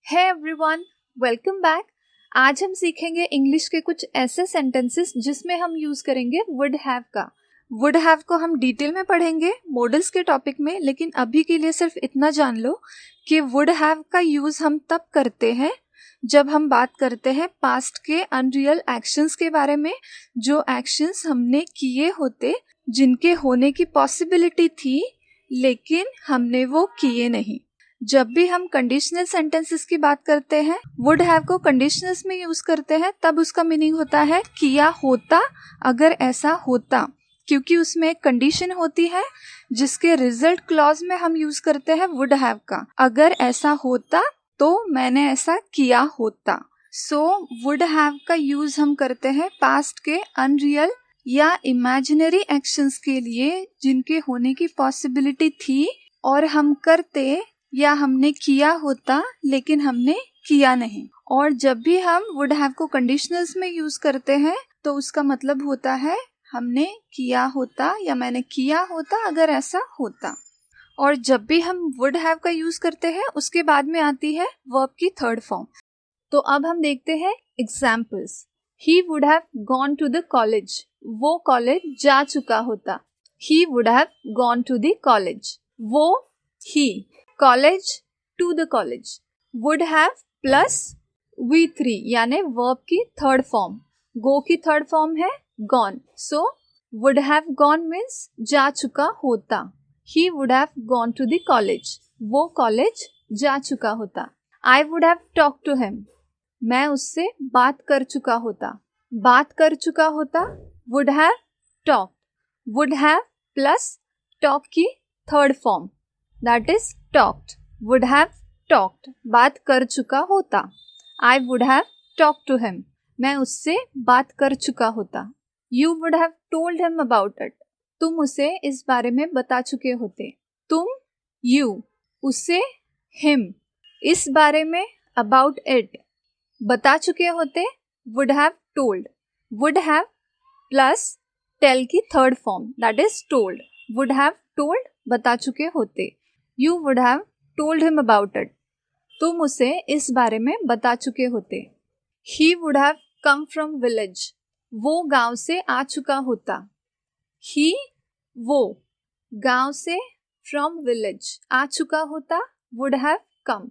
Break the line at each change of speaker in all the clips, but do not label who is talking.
Hey everyone, welcome back. आज हम सीखेंगे इंग्लिश के कुछ ऐसे सेंटेंसेस जिसमें हम यूज करेंगे वुड हैव का। वुड हैव को हम डिटेल में पढ़ेंगे मॉडल्स के टॉपिक में, लेकिन अभी के लिए सिर्फ इतना जान लो कि वुड हैव का यूज हम तब करते हैं जब हम बात करते हैं पास्ट के अनरियल एक्शंस के बारे में, जो एक्शंस हमने किए होते, जिनके होने की पॉसिबिलिटी थी लेकिन हमने वो किए नहीं। जब भी हम कंडीशनल सेंटेंसेस की बात करते हैं, वुड हैव को कंडीशनल्स में यूज करते हैं, तब उसका मीनिंग होता है किया होता, अगर ऐसा होता, क्योंकि उसमें एक कंडीशन होती है जिसके रिजल्ट क्लॉज में हम यूज करते हैं वुड हैव का। अगर ऐसा होता तो मैंने ऐसा किया होता। सो वुड हैव का यूज हम करते हैं पास्ट के अनरियल या इमेजिनरी एक्शंस के लिए जिनके होने की पॉसिबिलिटी थी और हम करते या हमने किया होता लेकिन हमने किया नहीं। और जब भी हम वुड हैव को कंडीशनल्स में यूज करते हैं तो उसका मतलब होता है हमने किया होता या मैंने किया होता अगर ऐसा होता। और जब भी हम वुड हैव का यूज करते हैं उसके बाद में आती है वर्ब की थर्ड फॉर्म। तो अब हम देखते हैं examples. He would have gone to the college, वो कॉलेज जा चुका होता। He would have gone to the college, वो he, college to the college. Would have plus V3 यानी वर्ब की थर्ड फॉर्म। गो की थर्ड फॉर्म है gone, so would have gone means जा चुका होता। He would have gone to the college, वो college जा चुका होता। I would have talk to him, मैं उससे बात कर चुका होता। बात कर चुका होता, would have talk. Would have plus talk की third form, that is talked. Would have talked, बात कर चुका होता। I would have talk to him, मैं उससे बात कर चुका होता। You would have told him about it, तुम उसे इस बारे में बता चुके होते। तुम, यू, उसे, हिम, इस बारे में, अबाउट इट, बता चुके होते। Would have told. Would have plus tell की third form, that is told. Would have told, बता चुके होते। You would have told him about it, तुम उसे इस बारे में बता चुके होते। He would have come from village, वो गांव से आ चुका होता। ही, वो, गांव से, फ्रॉम विलेज, आ चुका होता। Would have come.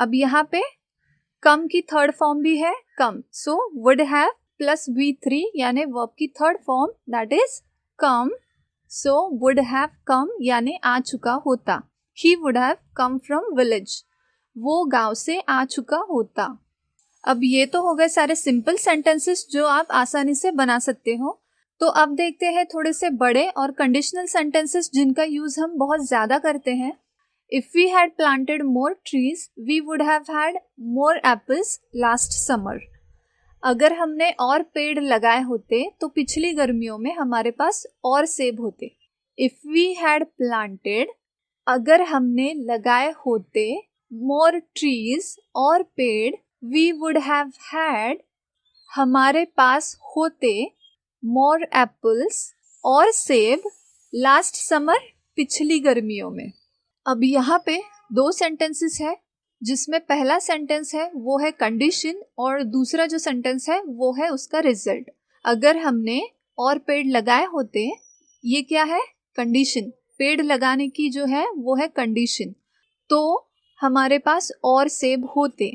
अब यहाँ पे कम की थर्ड फॉर्म भी है come, so would have plus V3 यानी वर्ब की third form, that is come, so would have come यानी आ चुका होता। He would have come from village, वो गांव से आ चुका होता। अब ये तो हो गए सारे सिंपल सेंटेंसेस जो आप आसानी से बना सकते हो। तो अब देखते हैं थोड़े से बड़े और कंडीशनल सेंटेंसेस जिनका यूज हम बहुत ज्यादा करते हैं। If we had planted more trees, we would have had more apples last summer. अगर हमने और पेड़ लगाए होते तो पिछली गर्मियों में हमारे पास और सेब होते। If we had planted, अगर हमने लगाए होते, more trees, और पेड़, we would have had, हमारे पास होते, more apples, और सेब, last summer, पिछली गर्मियों में। अब यहाँ पे दो सेंटेंसेस है जिसमें पहला सेंटेंस है वो है कंडीशन और दूसरा जो सेंटेंस है वो है उसका रिजल्ट। अगर हमने और पेड़ लगाए होते, ये क्या है? कंडीशन। पेड़ लगाने की जो है वो है कंडीशन। तो हमारे पास और सेब होते,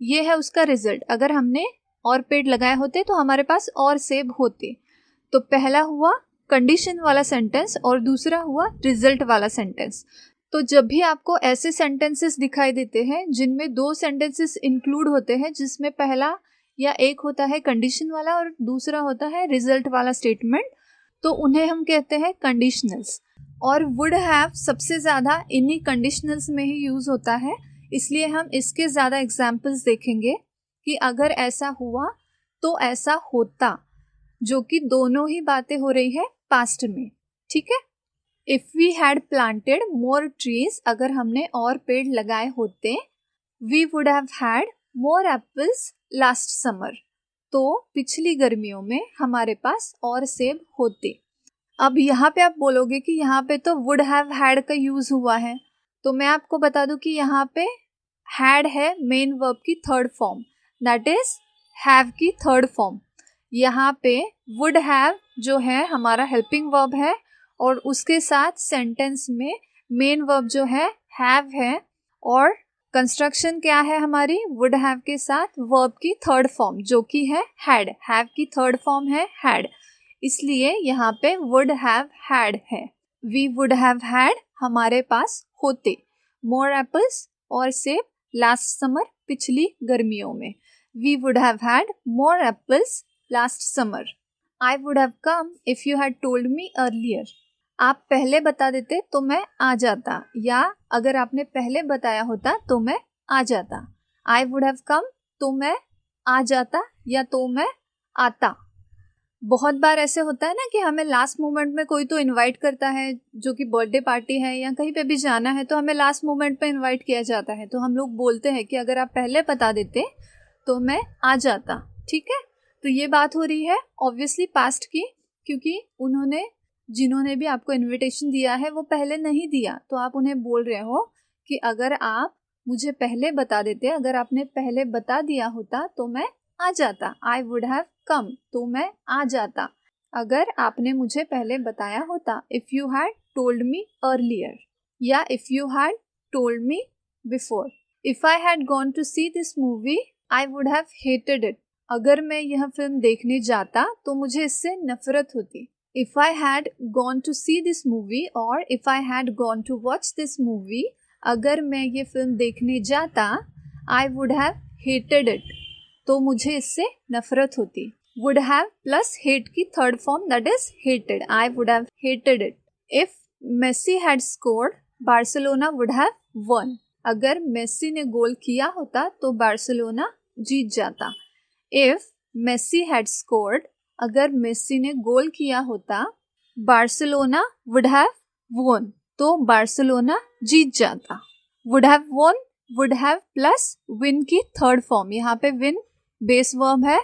ये है उसका रिजल्ट। अगर हमने और पेड़ लगाए होते तो हमारे पास और सेब होते। तो पहला हुआ कंडीशन वाला सेंटेंस और दूसरा हुआ रिजल्ट वाला सेंटेंस। तो जब भी आपको ऐसे सेंटेंसेस दिखाई देते हैं जिनमें दो सेंटेंसेस इंक्लूड होते हैं, जिसमें पहला या एक होता है कंडीशन वाला और दूसरा होता है रिजल्ट वाला स्टेटमेंट, तो उन्हें हम कहते हैं कंडीशनल्स। और वुड हैव सबसे ज़्यादा इन्हीं कंडीशनल्स में ही यूज़ होता है, इसलिए हम इसके ज़्यादा एग्जाम्पल्स देखेंगे कि अगर ऐसा हुआ तो ऐसा होता, जो कि दोनों ही बातें हो रही है पास्ट में। ठीक है। If we had planted more trees, अगर हमने और पेड़ लगाए होते, we would have had more apples last summer, तो पिछली गर्मियों में हमारे पास और सेब होते। अब यहाँ पे आप बोलोगे कि यहाँ पे तो would have had का यूज हुआ है, तो मैं आपको बता दूं कि यहाँ पे हैड है मेन वर्ब की third form, that is have की थर्ड फॉर्म। यहाँ पे वुड हैव जो है हमारा हेल्पिंग वर्ब है और उसके साथ सेंटेंस में मेन वर्ब जो है हैव है और कंस्ट्रक्शन क्या है हमारी, वुड हैव के साथ वर्ब की थर्ड फॉर्म जो कि है हैड। हैव की थर्ड फॉर्म है हैड, इसलिए यहाँ पे वुड हैव हैड है। वी वुड हैव हैड हमारे पास होते मोर एप्पल्स और सेब लास्ट समर पिछली गर्मियों में। We would have had more apples last summer. I would have come if you had told me earlier. आप पहले बता देते तो मैं आ जाता, या अगर आपने पहले बताया होता तो मैं आ जाता। आई वुड हैव कम तो मैं आ जाता या तो मैं आता। बहुत बार ऐसे होता है ना कि हमें लास्ट मोमेंट में कोई तो इनवाइट करता है, जो कि बर्थडे पार्टी है या कहीं पे भी जाना है तो हमें लास्ट मोमेंट पे इनवाइट किया जाता है, तो हम लोग बोलते हैं कि अगर आप पहले बता देते तो मैं आ जाता। ठीक है, तो ये बात हो रही है ऑब्वियसली पास्ट की, क्योंकि उन्होंने जिन्होंने भी आपको इनविटेशन दिया है वो पहले नहीं दिया, तो आप उन्हें बोल रहे हो कि अगर आप मुझे पहले बता देते, अगर आपने पहले बता दिया होता तो मैं आ जाता। आई वुड हैव कम तो मैं आ जाता अगर आपने मुझे पहले बताया होता। If you had told me earlier या if you had told me before. If I had gone to see this movie I would have hated it. अगर मैं यह फिल्म देखने जाता तो मुझे इससे नफरत होती। If I had gone to see this movie or if I had gone to watch this movie, अगर मैं ये फिल्म देखने जाता I would have hated it, तो मुझे इससे नफरत होती। would have plus hate की third form that is hated. I would have hated it. If Messi had scored, Barcelona would have won. अगर मेसी ने गोल किया होता तो बार्सिलोना जीत जाता। If Messi had scored, अगर मेसी ने गोल किया होता बार्सिलोना वुड हैव वोन, तो बार्सिलोना जीत जाता। वुड हैव वोन, वुड हैव प्लस विन की थर्ड फॉर्म, यहाँ पे विन बेस वर्ब है,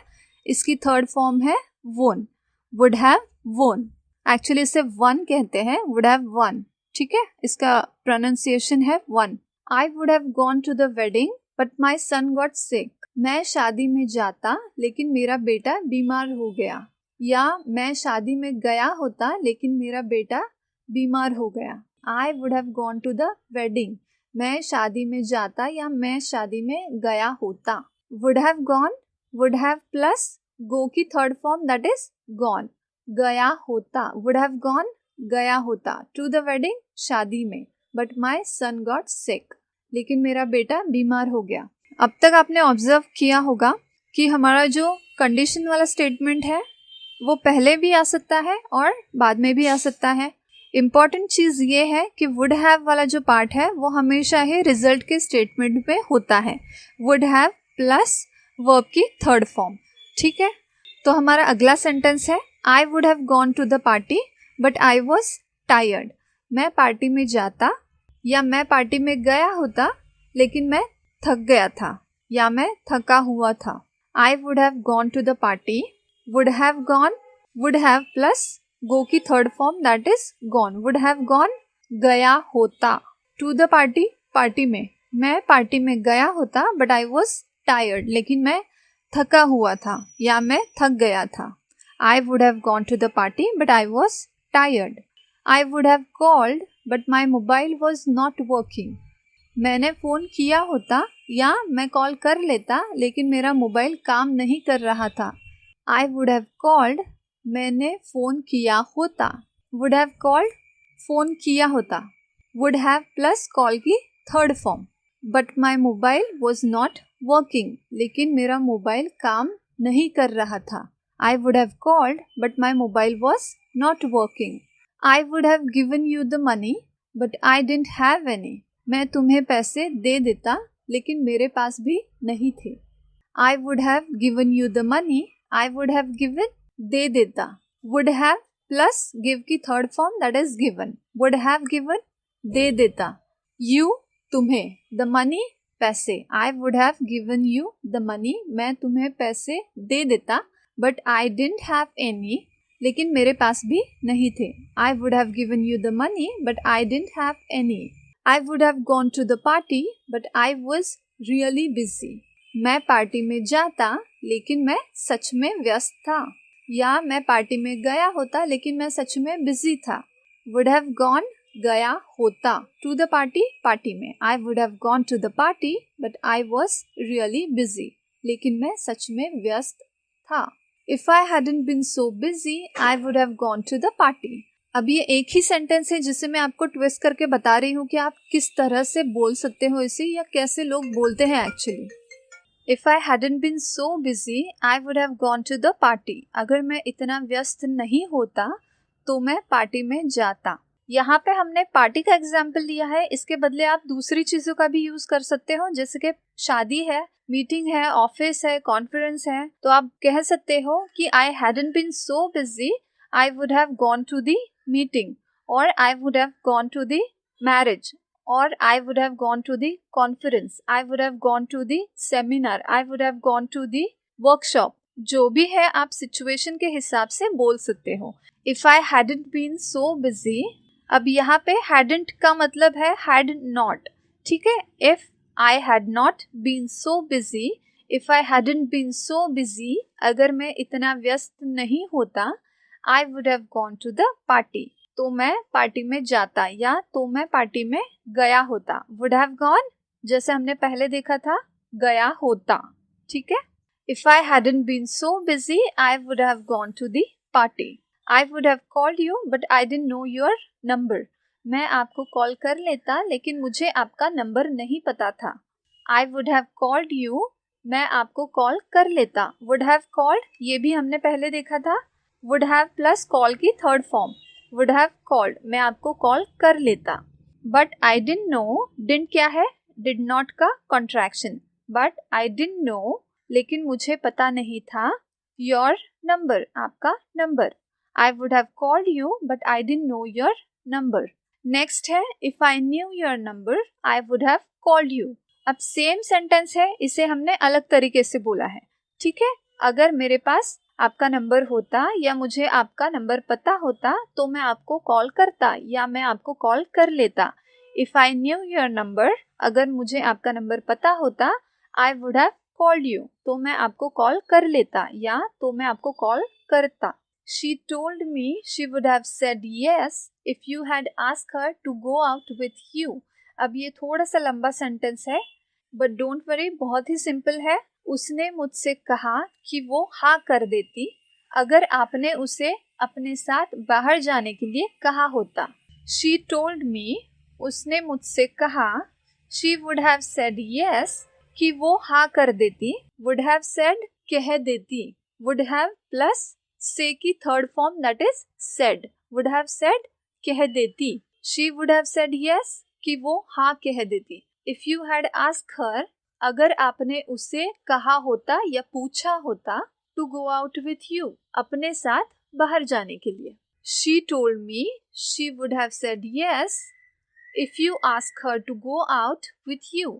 इसकी थर्ड फॉर्म है वोन। वुड हैव वोन, एक्चुअली इसे वन कहते हैं, वुड हैव वन। ठीक है, इसका प्रोनाउंसिएशन है one. I would have gone to the wedding but my son got sick. मैं शादी में जाता लेकिन मेरा बेटा बीमार हो गया, या मैं शादी में गया होता लेकिन मेरा बेटा बीमार हो गया। I would have gone to the wedding, मैं शादी में जाता या मैं शादी में गया होता। Would have gone, would have plus go की third form that is gone, गया होता। वुड हैव गॉन गया होता टू द वेडिंग शादी में, बट माई सन गॉट सिक, लेकिन मेरा बेटा बीमार हो गया। अब तक आपने ऑब्जर्व किया होगा कि हमारा जो कंडीशन वाला स्टेटमेंट है वो पहले भी आ सकता है और बाद में भी आ सकता है। इम्पॉर्टेंट चीज़ ये है कि वुड हैव वाला जो पार्ट है वो हमेशा ही रिजल्ट के स्टेटमेंट पे होता है। वुड हैव प्लस वर्ब की थर्ड फॉर्म। ठीक है, तो हमारा अगला सेंटेंस है I would have gone to the party but I was tired. मैं पार्टी में जाता या मैं पार्टी में गया होता लेकिन मैं थक गया था या मैं थका हुआ था। I would have gone to the party, would have gone, would have plus go की third form that is gone. Would have gone गया होता टू द पार्टी, पार्टी में, मैं पार्टी में गया होता बट आई वॉज टायर्ड, लेकिन मैं थका हुआ था या मैं थक गया था। I would have gone to the party but I was tired. I would have called but my mobile was not working. मैंने फ़ोन किया होता या मैं कॉल कर लेता लेकिन मेरा मोबाइल काम नहीं कर रहा था। आई वुड हैव कॉल्ड, मैंने फ़ोन किया होता। वुड हैव कॉल्ड फ़ोन किया होता। वुड हैव प्लस कॉल की third form. But my mobile was not working, लेकिन मेरा मोबाइल काम नहीं कर रहा था। I would have called but my mobile was not working. I would have given you the money but I didn't have any. मैं तुम्हें पैसे दे देता लेकिन मेरे पास भी नहीं थे। I would have given you the money, I would have given दे देता। वुड हैव प्लस गिव की third form that is given. Would have given दे देता। यू तुम्हें, द मनी पैसे। I would have given you the money, मैं तुम्हें पैसे दे देता but I didn't have any, लेकिन मेरे पास भी नहीं थे। I would have given you the money but I didn't have any. I would have gone to the party, but I was really busy. मैं पार्टी में जाता लेकिन मैं सच में व्यस्त था, या मैं पार्टी में गया होता लेकिन मैं सच में बिजी था। वुड हैव गॉन गया होता, टू द पार्टी पार्टी में। I would have gone to the party but I was really busy, लेकिन मैं सच में व्यस्त था। If I hadn't been so busy I would have gone to the party. अब ये एक ही सेंटेंस है जिसे मैं आपको ट्विस्ट करके बता रही हूँ कि आप किस तरह से बोल सकते हो इसे, या कैसे लोग बोलते हैं actually. If I hadn't been so busy I would have gone to the party. अगर मैं इतना व्यस्त नहीं होता तो मैं पार्टी में जाता। यहाँ पे हमने पार्टी का एग्जाम्पल लिया है, इसके बदले आप दूसरी चीजों का भी यूज कर सकते हो, जैसे कि शादी है, मीटिंग है, ऑफिस है, कॉन्फ्रेंस है। तो आप कह सकते हो कि I hadn't been so busy I would have gone to the meeting, और I would have gone to the marriage, और I would have gone to the conference, I would have gone to the seminar, I would have gone to the workshop. जो भी है आप situation के हिसाब से बोल सकते हो। If I hadn't been so busy, अब यहाँ पे hadn't का मतलब है had not, ठीक है। if I had not been so busy, if I hadn't been so busy, अगर मैं इतना व्यस्त नहीं होता, I would have gone to the party, तो मैं पार्टी में जाता, या तो मैं पार्टी में गया होता। would have gone जैसे हमने पहले देखा था, गया होता, ठीक है। if I hadn't been so busy, I would have gone to the party. I would have called you but I didn't know your number. मैं आपको कॉल कर लेता लेकिन मुझे आपका नंबर नहीं पता था। I would have called you, मैं आपको कॉल कर लेता। would have called ये भी हमने पहले देखा था, would have प्लस call की third form. would have called मैं आपको कॉल कर लेता। But I didn't know, didn't क्या है, did not का contraction. But I didn't know, लेकिन मुझे पता नहीं था, your number आपका number. I would have called you but I didn't know your number. Next है if I knew your number I would have called you. अब same sentence है, इसे हमने अलग तरीके से बोला है, ठीक है। अगर मेरे पास आपका नंबर होता या मुझे आपका नंबर पता होता तो मैं आपको कॉल करता या मैं आपको कॉल कर लेता। If I knew your number, अगर मुझे आपका नंबर पता होता, I would have called you, तो मैं आपको कॉल कर लेता या तो मैं आपको कॉल करता। She told me she would have said yes if you had asked her to go out with you. अब ये थोड़ा सा लंबा सेंटेंस है, बट डोंट वरी, बहुत ही सिंपल है। उसने मुझसे कहा कि वो हाँ कर देती अगर आपने उसे अपने साथ बाहर जाने के लिए कहा होता। She told me, उसने मुझसे कहा, she would have said yes, कि वो हाँ कर देती। would have said कह देती, would have प्लस से की third form that is said, would have said कह देती। she would have said yes, कि वो हाँ कह देती। if you had asked her, अगर आपने उसे कहा होता या पूछा होता, to go out with you, अपने साथ बाहर जाने के लिए। she told me she would have said yes if you ask her to go out with you.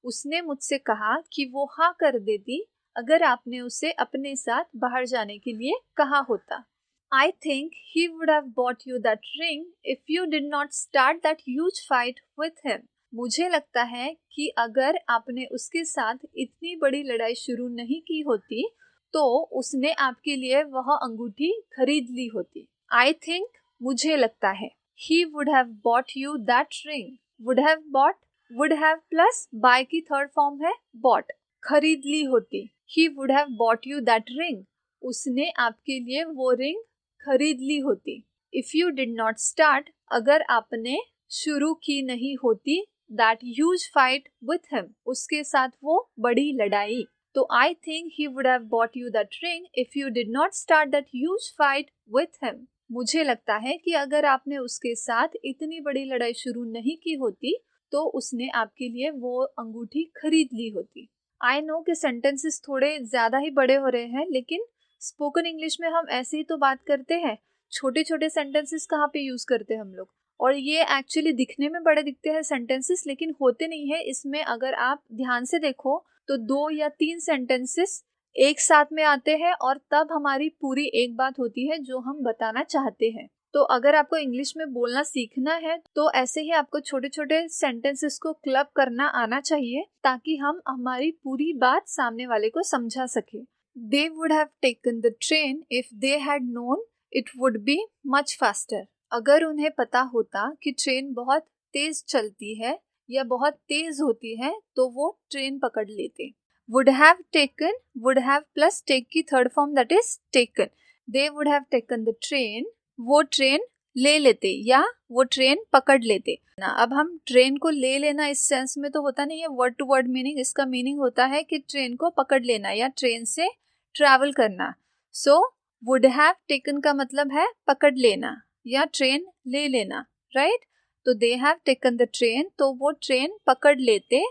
उसने मुझसे कहा कि वो हाँ कर देती अगर आपने उसे अपने साथ बाहर जाने के लिए कहा होता। I think he would have bought you that ring if you did not start that huge fight with him. मुझे लगता है कि अगर आपने उसके साथ इतनी बड़ी लड़ाई शुरू नहीं की होती तो उसने आपके लिए वह अंगूठी खरीद ली होती। I think मुझे लगता है, he would have bought you that ring. would have bought, would have plus buy की थर्ड फॉर्म है bought, खरीद ली होती। He would have bought you that ring. उसने आपके लिए वो रिंग खरीद ली होती। If you did not start, अगर आपने शुरू की नहीं होती that huge fight with him, उसके साथ वो बड़ी लड़ाई, तो I think he would have bought you that ring if you did not start that huge fight with him. मुझे लगता है कि अगर आपने उसके साथ इतनी बड़ी लड़ाई शुरू नहीं की होती तो उसने आपके लिए वो अंगूठी खरीद ली होती। आई नो कि सेंटेंसेस थोड़े ज़्यादा ही बड़े हो रहे हैं, लेकिन स्पोकन इंग्लिश में हम ऐसे ही तो बात करते हैं। छोटे छोटे सेंटेंसेस कहाँ पे यूज़ करते हैं हम लोग, और ये एक्चुअली दिखने में बड़े दिखते हैं सेंटेंसेस, लेकिन होते नहीं है। इसमें अगर आप ध्यान से देखो तो 2 या 3 सेंटेंसेस एक साथ में आते हैं और तब हमारी पूरी एक बात होती है जो हम बताना चाहते हैं। तो अगर आपको इंग्लिश में बोलना सीखना है तो ऐसे ही आपको छोटे छोटे सेंटेंसेस को क्लब करना आना चाहिए ताकि हम हमारी पूरी बात सामने वाले को समझा सके। They would have taken the train if they had known it would be much faster. अगर उन्हें पता होता कि ट्रेन बहुत तेज चलती है या बहुत तेज होती है तो वो ट्रेन पकड़ लेते। Would have taken, would have plus take की third form that is taken. They would have taken the train, वो ट्रेन ले लेते या वो ट्रेन पकड़ लेते ना। अब हम ट्रेन को ले लेना इस सेंस में तो होता नहीं है वर्ड टू वर्ड मीनिंग, इसका मीनिंग होता है कि ट्रेन को पकड़ लेना या ट्रेन से ट्रैवल करना। सो वुड हैव टेकन का मतलब है पकड़ लेना या ट्रेन ले लेना, राइट? तो they have taken the train, तो वो ट्रेन पकड़ लेते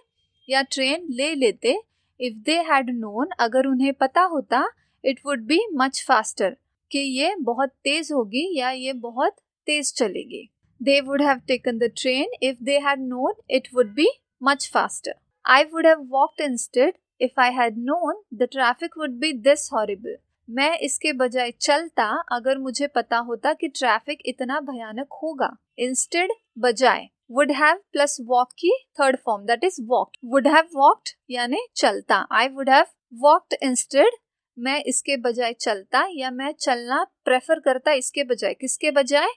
या ट्रेन ले लेते। इफ दे हैड नोन, अगर उन्हें पता होता, it would be much faster, कि ये बहुत तेज होगी या ये बहुत तेज चलेगी। They would have taken the train if they had known it would be much faster. I would have walked instead if I had known the traffic would be this horrible. मैं इसके बजाय चलता अगर मुझे पता होता कि ट्रैफिक इतना भयानक होगा। इंस्टेड बजाय, वुड हैव प्लस वॉक की third form that is walked. Would have walked यानी चलता। आई वुड हैव वॉक्ड इंस्टेड, मैं इसके बजाय चलता या मैं चलना प्रेफर करता इसके बजाय। किसके बजाय?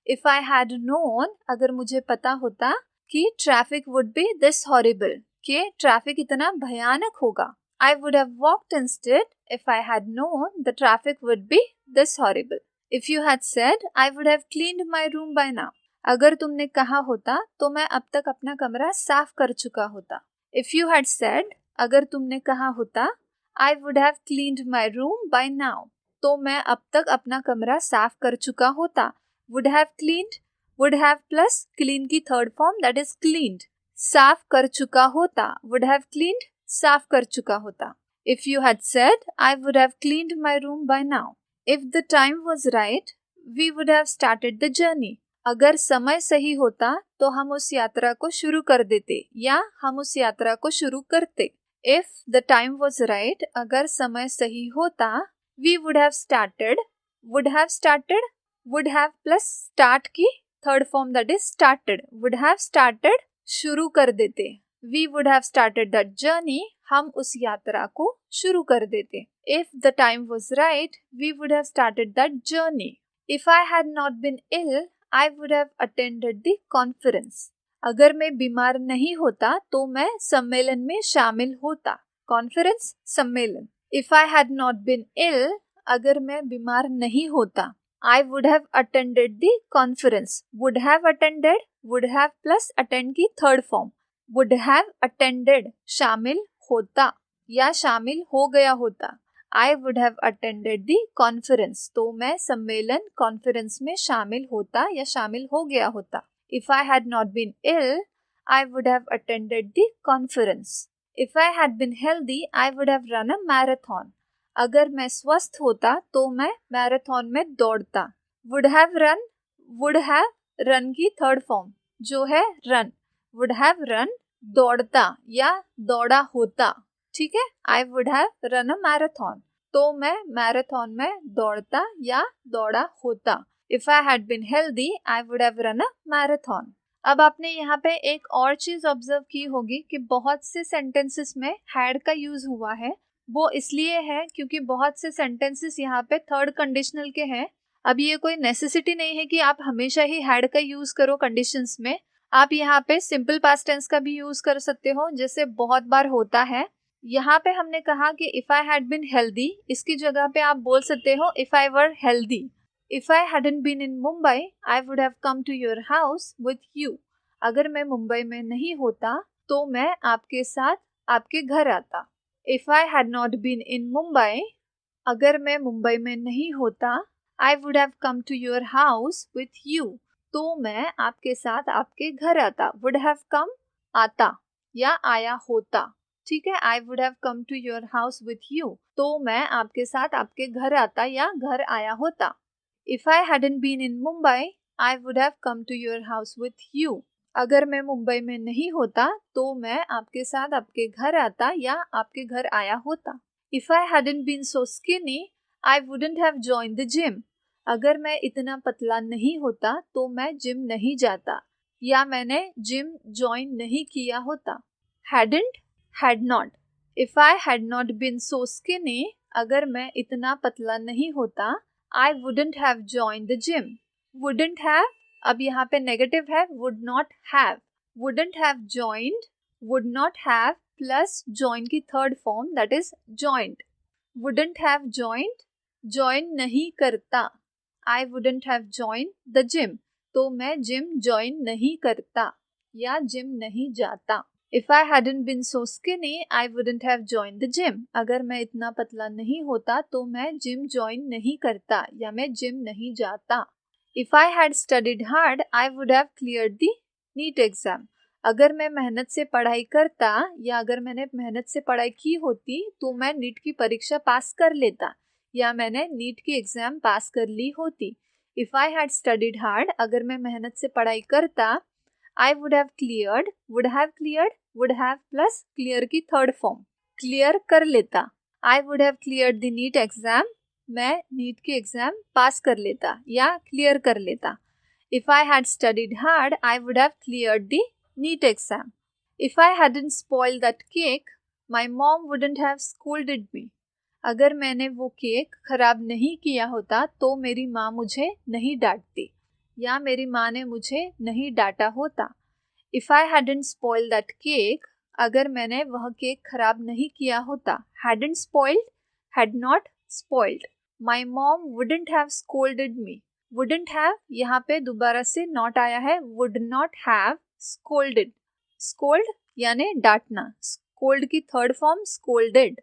इफ आई हैड नोन, अगर मुझे पता होता कि traffic would be this horrible, कि ट्रैफिक इतना भयानक होगा। I would have walked instead if I had known the traffic would be this horrible. If you had said, I would have cleaned my room by now. अगर तुमने कहा होता तो मैं अब तक अपना कमरा साफ कर चुका होता। If you had said, अगर तुमने कहा होता, I would have cleaned my room by now, तो मैं अब तक अपना कमरा साफ कर चुका होता। Would have cleaned, would have plus clean की third form that is cleaned, साफ कर चुका होता। Would have cleaned, साफ कर चुका होता। If you had said, I would have cleaned my room by now. If the time was right, we would have started the journey. अगर समय सही होता तो हम उस यात्रा को शुरू कर देते या हम उस यात्रा को शुरू करते। If the time was right, अगर समय सही होता, we would have started, would have plus start की third form that is started, would have started, शुरू कर देते। We would have started that journey, हम उस यात्रा को शुरू कर देते। If the time was right, we would have started that journey. If I had not been ill, I would have attended the conference. अगर मैं बीमार नहीं होता तो मैं सम्मेलन में शामिल होता। Conference, सम्मेलन। If I had not been ill, अगर मैं बीमार नहीं होता, I would have attended the conference. Would have attended, would have plus attend की third form. Would have attended, शामिल होता या शामिल हो गया होता। I would have attended the conference, तो मैं सम्मेलन कॉन्फ्रेंस में शामिल होता या शामिल हो गया होता। If I had not been ill, I would have attended the conference. If I had been healthy, I would have run a marathon. अगर मैं स्वस्थ होता तो मैं मैराथन में दौड़ता। Would have run की थर्ड फॉर्म जो है run, would have run, दौड़ता या दौड़ा होता, ठीक है। I would have run a marathon, तो मैं मैराथन में दौड़ता या दौड़ा होता। If I had been healthy, I would have run a marathon. अब आपने यहाँ पे एक और चीज ऑब्जर्व की होगी कि बहुत से सेंटेंसेस में had का यूज हुआ है। वो इसलिए है क्योंकि बहुत से सेंटेंसेस यहाँ पे थर्ड कंडीशनल के हैं। अब ये कोई नेसेसिटी नहीं है कि आप हमेशा ही had का यूज करो कंडीशंस में। आप यहाँ पे सिंपल पास्ट टेंस का भी यूज कर सकते हो, जैसे बहुत बार होता है। यहाँ पे हमने कहा कि if I had been healthy, इसकी जगह पे आप बोल सकते हो if I were healthy. If I hadn't been in Mumbai, I would have come to your house with you. अगर मैं मुंबई में नहीं होता तो मैं आपके साथ आपके घर आता। If I had not been in Mumbai, अगर मैं मुंबई में नहीं होता, I would have come to your house with you, तो मैं आपके साथ आपके घर आता। वुड हैव कम, आता या आया होता, ठीक है। I would have come to your house with you, तो मैं आपके साथ आपके घर आता या घर आया होता। If I hadn't been in Mumbai, I would have come to your house with you. अगर मैं मुंबई में नहीं होता तो मैं आपके साथ आपके घर आता या आपके घर आया होता। If I hadn't been so skinny, I wouldn't have joined the gym. अगर मैं इतना पतला नहीं होता तो मैं जिम नहीं जाता, या मैंने जिम ज्वाइन नहीं किया होता। hadn't, had not. If I had not been so skinny, अगर मैं इतना पतला नहीं होता, I wouldn't have joined the gym. wouldn't have, अब यहाँ पे नेगेटिव है, would not have. wouldn't have joined, would not have plus join की third form that is joined. wouldn't have joined, join नहीं करता. I wouldn't have joined the gym. तो मैं gym join नहीं करता या जिम नहीं जाता। If I hadn't been so skinny, I wouldn't have joined the gym. अगर मैं इतना पतला नहीं होता तो मैं जिम ज्वाइन नहीं करता या मैं जिम नहीं जाता। If I had studied hard, I would have cleared the NEET exam. अगर मैं मेहनत से पढ़ाई करता या अगर मैंने मेहनत से पढ़ाई की होती तो मैं नीट की परीक्षा पास कर लेता या मैंने नीट की एग्जाम पास कर ली होती। If I had studied hard, अगर मैं मेहनत से पढ़ाई करता, I would have cleared, would have plus clear की थर्ड फॉर्म, क्लियर कर लेता। I would have cleared the NEET exam, मैं नीट की एग्जाम पास कर लेता या क्लियर कर लेता। If I had studied hard, I would have cleared the NEET exam. If I hadn't spoiled that cake, my mom wouldn't have scolded me. अगर मैंने वो केक खराब नहीं किया होता तो मेरी माँ मुझे नहीं डांटती या मेरी माँ ने मुझे नहीं डांटा होता। If I hadn't spoiled that cake, अगर मैंने वह केक खराब नहीं किया होता। hadn't spoiled, had not spoiled. My mom wouldn't have scolded me. wouldn't have यहाँ पे दोबारा से not आया है, would not have scolded. scold यानी डांटना, scold की third form scolded.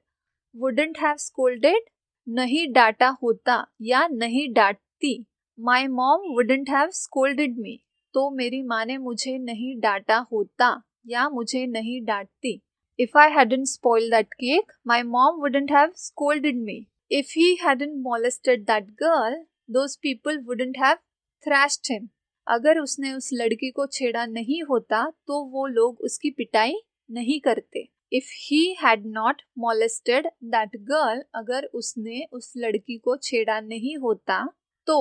wouldn't have scolded, नहीं डांटा होता या नहीं डांटती। My mom wouldn't have scolded me. तो मेरी माँ ने मुझे नहीं डांटा होता या मुझे नहीं डांटती। If I hadn't spoiled that cake, my mom wouldn't have scolded me. If he hadn't molested that girl, those people wouldn't have thrashed him. अगर उसने उस लड़की को छेड़ा नहीं होता तो वो लोग उसकी पिटाई नहीं करते। If he had not molested that girl, अगर उसने उस लड़की को छेड़ा नहीं होता तो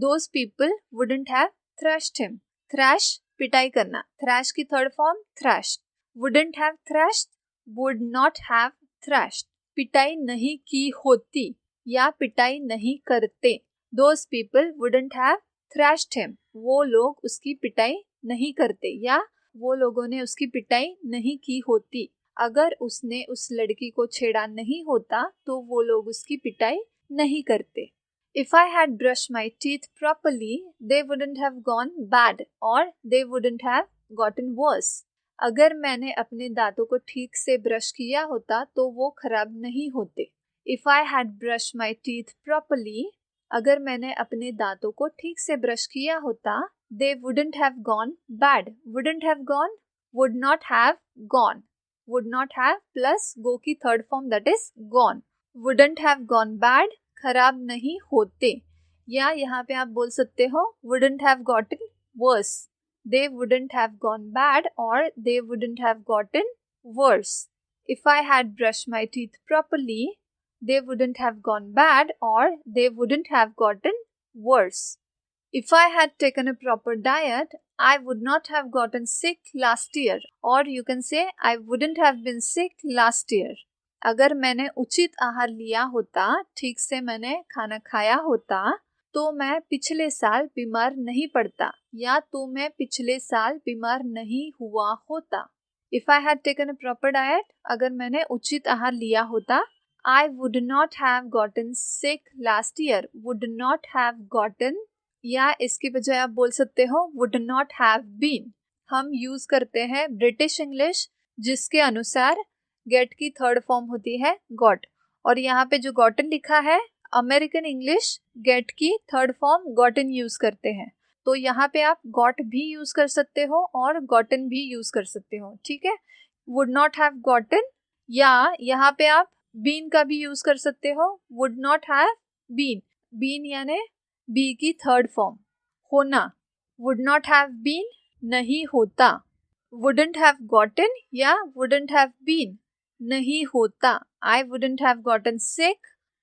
those people wouldn't have thrashed him. Thrash पिटाई करना, thrash की third form thrashed. Wouldn't have thrashed, would not have thrashed. पिटाई नहीं की होती या पिटाई नहीं करते। Those people wouldn't have thrashed him. वो लोग उसकी पिटाई नहीं करते या वो लोगों ने उसकी पिटाई नहीं की होती। अगर उसने उस लड़की को छेड़ा नहीं होता तो वो लोग उसकी पिटाई नहीं करते। If I had brushed my teeth properly, they wouldn't have gone bad or they wouldn't have gotten worse. अगर मैंने अपने दांतों को ठीक से ब्रश किया होता तो वो खराब नहीं होते। If I had brushed my teeth properly, अगर मैंने अपने दांतों को ठीक से ब्रश किया होता, they wouldn't have gone bad. wouldn't have gone, would not have gone. would not have plus go की third form that is gone. wouldn't have gone bad, खराब नहीं होते या यहाँ पे आप बोल सकते हो wouldn't have gotten worse. They wouldn't have gone bad or they wouldn't have gotten worse. If I had brushed my teeth properly, they wouldn't have gone bad or they wouldn't have gotten worse. If I had taken a proper diet, I would not have gotten sick last year. Or you can say, I wouldn't have been sick last year. अगर मैंने उचित आहार लिया होता, ठीक से मैंने खाना खाया होता, तो मैं पिछले साल बीमार नहीं पड़ता या तो मैं पिछले साल बीमार नहीं हुआ होता। If I had taken a proper diet, अगर मैंने उचित आहार लिया होता, I would not have gotten sick last year. Would not have gotten या इसके बजाय आप बोल सकते हो would not have been. हम यूज करते हैं ब्रिटिश इंग्लिश जिसके अनुसार गेट की थर्ड फॉर्म होती है गॉट, और यहाँ पे जो गॉटन लिखा है अमेरिकन इंग्लिश गेट की थर्ड फॉर्म गॉटन यूज करते हैं। तो यहाँ पे आप गॉट भी यूज कर सकते हो और गॉटन भी यूज कर सकते हो, ठीक है। वुड नॉट हैव गॉटन या यहाँ पे आप बीन का भी यूज कर सकते हो, would not have been. Been यानी बी की थर्ड फॉर्म होना। वुड नॉट हैव बीन नहीं होता। वुडंट हैव गॉटन या वुडंट हैव बीन नहीं होता। I wouldn't have gotten sick,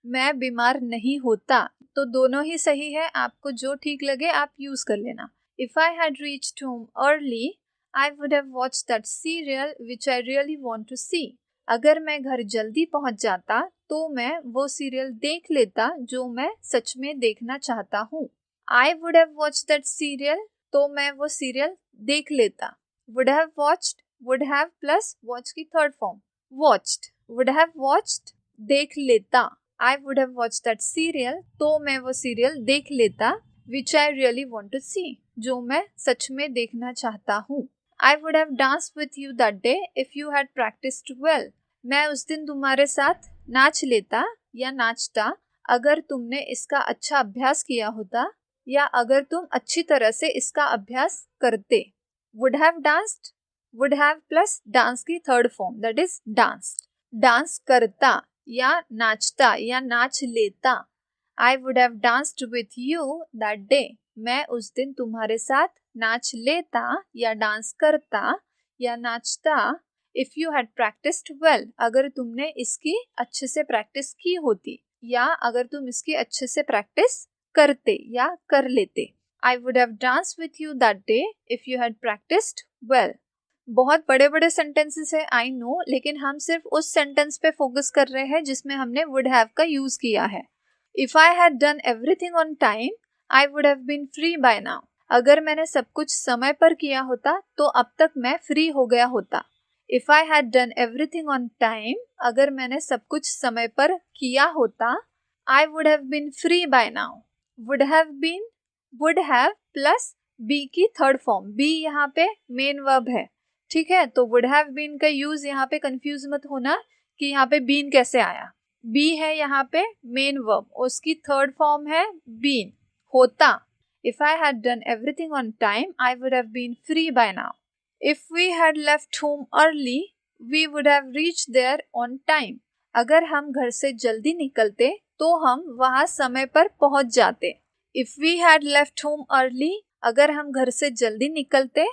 मैं बीमार नहीं होता तो दोनों ही सही है, आपको जो ठीक लगे आप यूज कर लेना। If I had reached home early I would have watched that serial which I really want to see. अगर मैं घर जल्दी पहुंच जाता तो मैं वो सीरियल देख लेता जो मैं सच में देखना चाहता हूँ। I would have watched that serial, तो मैं वो सीरियल देख लेता। Would have watched, would have plus watch की third form watched, would have watched देख लेता। I would have watched that serial, तो मैं वो सीरियल देख लेता। Which I really want to see, जो मैं सच में देखना चाहता हूँ। I would have danced with you that day if you had practised well. मैं उस दिन तुम्हारे साथ नाच लेता या नाचता अगर तुमने इसका अच्छा अभ्यास किया होता या अगर तुम अच्छी तरह से इसका अभ्यास करते। Would have danced, would have plus dance की third form that is danced, dance करता या नाचता या नाच लेता। I would have danced with you that day, मैं उस दिन तुम्हारे साथ नाच लेता या डांस करता या नाचता। If you had practised well, अगर तुमने इसकी अच्छे से प्रैक्टिस की होती या अगर तुम इसकी अच्छे से प्रैक्टिस करते या कर लेते। आई would have danced with you that day if you had practised well. बहुत बड़े बड़े सेंटेंसेस है आई नो, लेकिन हम सिर्फ उस सेंटेंस पे फोकस कर रहे हैं जिसमें हमने वुड हैव का यूज किया है। If I had done everything on time I would have been free by now. अगर मैंने सब कुछ समय पर किया होता तो अब तक मैं फ्री हो गया होता। If I had done everything on time, अगर मैंने सब कुछ समय पर किया होता, I would have been free by now. Would have been, would have plus be की थर्ड फॉर्म, बी यहाँ पे मेन वर्ब है, ठीक है। तो वुड हैव बीन का यूज यहाँ पे कंफ्यूज मत होना कि यहाँ पे बीन कैसे आया। बी है यहाँ पे मेन वर्ब, उसकी थर्ड फॉर्म है बीन, होता। If I had done everything on time I would have been free by now. If we had left home early we would have reached there on time. अगर हम घर से जल्दी निकलते तो हम वहां समय पर पहुंच जाते। If we had left home early, अगर हम घर से जल्दी निकलते,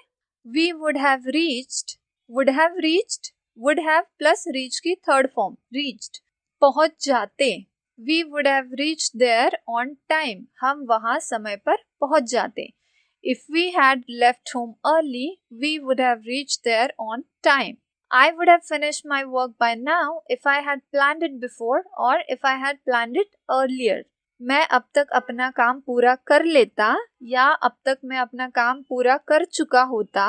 we would have reached, would have reached, would have plus reach की थर्ड फॉर्म रीच्ड, पहुंच जाते। We would have reached there on time, हम वहां समय पर पहुंच जाते। If we had left home early we would have reached there on time. I would have finished my work by now if I had planned it before or if I had planned it earlier. मैं अब तक अपना काम पूरा कर लेता या अब तक मैं अपना काम पूरा कर चुका होता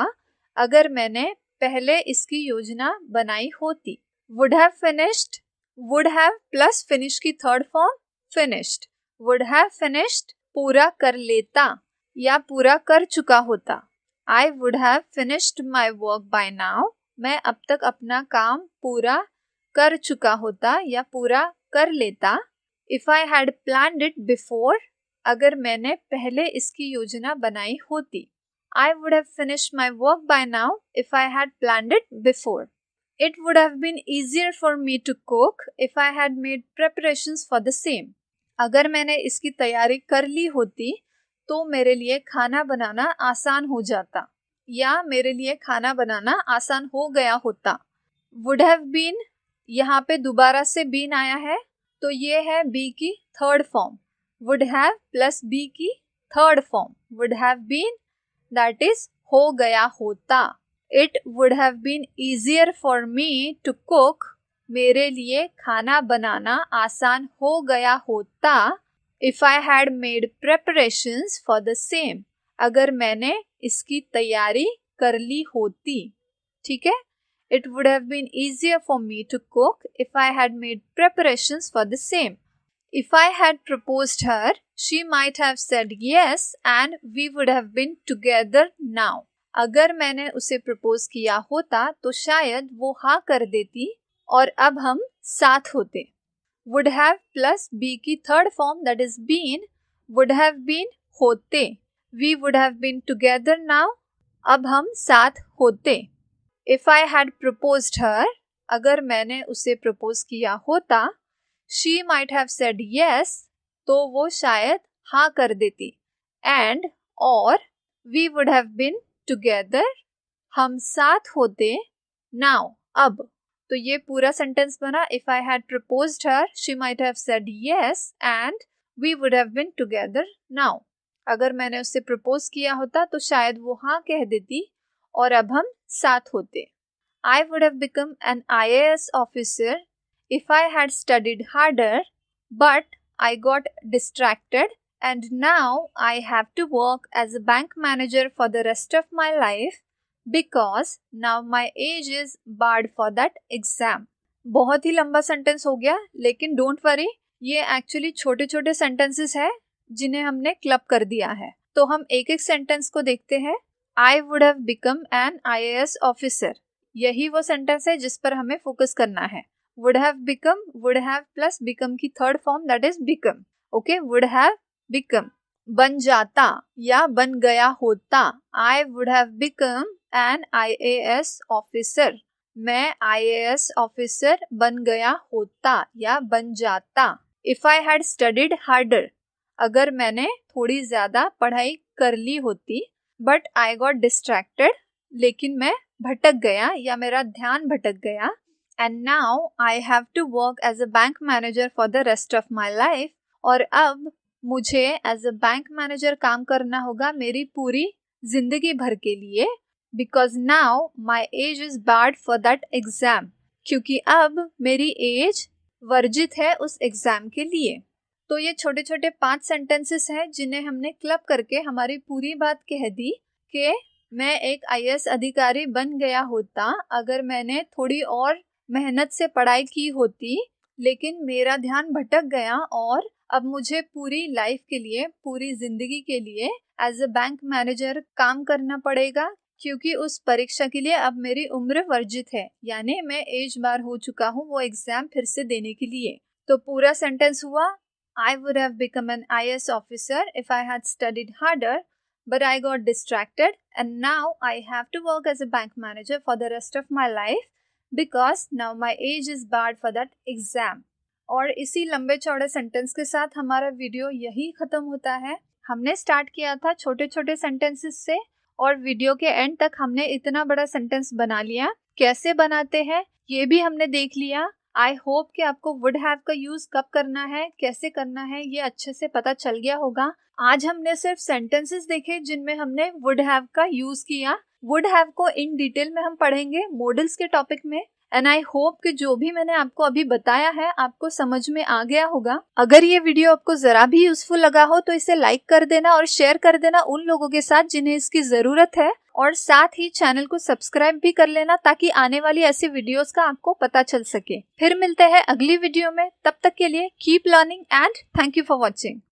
अगर मैंने पहले इसकी योजना बनाई होती। Would have finished, would have plus finish की third form finished. Would have finished पूरा कर लेता या पूरा कर चुका होता। I would have finished my work by now. मैं अब तक अपना काम पूरा कर चुका होता या पूरा कर लेता। If I had planned it before, अगर मैंने पहले इसकी योजना बनाई होती। I would have finished my work by now if I had planned it before. It would have been easier for me to cook if I had made preparations for the same. अगर मैंने इसकी तैयारी कर ली होती तो मेरे लिए खाना बनाना आसान हो जाता या मेरे लिए खाना बनाना आसान हो गया होता। वुड हैव बीन, यहाँ पे दोबारा से बीन आया है तो ये है बी की third form. Would have plus be की third form, would have been that is हो गया होता। It would have been easier for me to cook, मेरे लिए खाना बनाना आसान हो गया होता। If I had made preparations for the same, अगर मैंने इसकी तैयारी कर ली होती, ठीक है। It would have been easier for me to cook if I had made preparations for the same. If I had proposed her she might have said yes and we would have been together now. अगर मैंने उसे propose किया होता तो शायद वो हाँ कर देती और अब हम साथ होते। वुड हैव प्लस बी की third form that is been, would have been होते। We would have been together now, अब हम साथ होते। If I had proposed her, अगर मैंने उसे प्रपोज किया होता, she might have said yes, तो वो शायद हाँ कर देती। एंड और we would have been together, हम साथ होते। नाउ अब, तो ये पूरा सेंटेंस बना if I had proposed her she might have said yes and we would have been together now. अगर मैंने उससे प्रपोज किया होता तो शायद वो हाँ कह देती और अब हम साथ होते. I would have become an IAS officer if I had studied harder, but I got distracted and now I have to work as a bank manager for the rest of my life because now my age is barred for that exam. बहुत ही लंबा sentence हो गया, लेकिन don't worry, ये actually छोटे छोटे sentences है जिन्हें हमने क्लब कर दिया है. तो हम एक एक सेंटेंस को देखते हैं. I would have become an IAS officer. यही वो सेंटेंस है जिस पर हमें फोकस करना है. Would have become, would have plus become की third form, that is become. Okay, would have become. बन जाता या बन गया होता. I would have become an IAS officer. मैं IAS officer बन गया होता या बन जाता. If I had studied harder. अगर मैंने थोड़ी ज्यादा पढ़ाई कर ली होती. But I got distracted. लेकिन मैं भटक गया या मेरा ध्यान भटक गया. And now I have to work as a bank manager for the rest of my life. और अब मुझे as a bank manager काम करना होगा मेरी पूरी जिंदगी भर के लिए. Because now my age is barred for that exam. क्योंकि अब मेरी एज वर्जित है उस एग्जाम के लिए. तो ये छोटे छोटे 5 सेंटेंसेस हैं जिन्हें हमने क्लब करके हमारी पूरी बात कह दी कि मैं एक IAS अधिकारी बन गया होता अगर मैंने थोड़ी और मेहनत से पढ़ाई की होती, लेकिन मेरा ध्यान भटक गया और अब मुझे पूरी लाइफ के लिए, पूरी जिंदगी के लिए एज अ बैंक मैनेजर काम करना पड़ेगा क्योंकि उस परीक्षा के लिए अब मेरी उम्र वर्जित है, यानी मैं एज बार हो चुका हूँ वो एग्जाम फिर से देने के लिए. तो पूरा सेंटेंस हुआ. I would have become an IAS officer if I had studied harder, but I got distracted and now I have to work as a bank manager for the rest of my life because now my age is barred for that exam. और इसी लंबे चौड़े sentence के साथ हमारा video यही खत्म होता है. हमने स्टार्ट किया था छोटे छोटे सेंटेंसेस से और वीडियो के एंड तक हमने इतना बड़ा सेंटेंस बना लिया. कैसे बनाते हैं ये भी हमने देख लिया. आई होप कि आपको वुड हैव का यूज कब करना है, कैसे करना है, ये अच्छे से पता चल गया होगा. आज हमने सिर्फ सेंटेंसेस देखे जिनमें हमने वुड हैव का यूज किया. वुड हैव को इन डिटेल में हम पढ़ेंगे मॉडल्स के टॉपिक में. एंड आई होप कि जो भी मैंने आपको अभी बताया है आपको समझ में आ गया होगा. अगर ये वीडियो आपको जरा भी यूजफुल लगा हो तो इसे लाइक कर देना और शेयर कर देना उन लोगों के साथ जिन्हें इसकी जरूरत है. और साथ ही चैनल को सब्सक्राइब भी कर लेना ताकि आने वाली ऐसी वीडियोस का आपको पता चल सके. फिर मिलते हैं अगली वीडियो में. तब तक के लिए keep learning and thank you for watching.